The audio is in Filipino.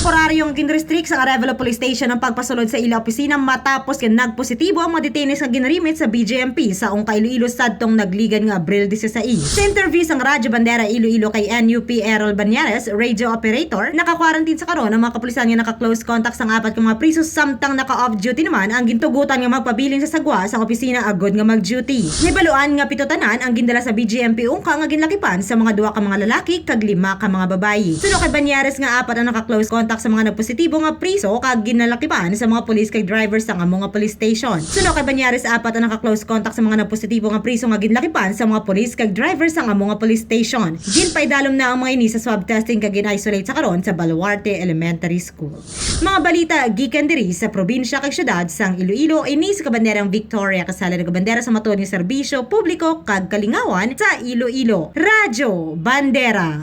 Temporaryong ginrestrict sa Arevalo Police Station ang pagpasulod sa ila opisina matapos nga nagpositibo ang mga detainees nga ginarimit sa BJMP sa ungka Iloilo sadtong nagligan nga Abril 16. Sa interview sang Radyo Bandera Iloilo kay NUP Errol Banyares, radio operator, naka-quarantine sa karon ang mga kapulisan nga naka-close contact sang apat ka mga priso samtang naka-off duty naman ang gintugutan nga magpabiling sa sagwa sa opisina agod nga mag-duty. Nibaluan nga pitotanan ang gindala sa BJMP ungka nga ginlakipan sa mga duwa ka mga lalaki kag 5 ka mga babayi. Suno kay Banyares nga apat ang naka-close contact sa mga nagpositibo nga priso kag ginalakipan sa mga police kag drivers sa mga police station. Suno kay Banyares apat ang naka-close contact sa mga nagpositibo nga priso nga ginlakipan sa mga police kag drivers sa mga police station. Ginpaydalom na ang mga ini sa swab testing kag gin-isolate sa karon sa Baluarte Elementary School. Mga balita gikan diri sa probinsya kag syudad sang Iloilo ini sa kabanderang Victoria kasala ng kabandera sa matuod nga serbisyo publiko kag kalingawan sa Iloilo. Radyo Bandera.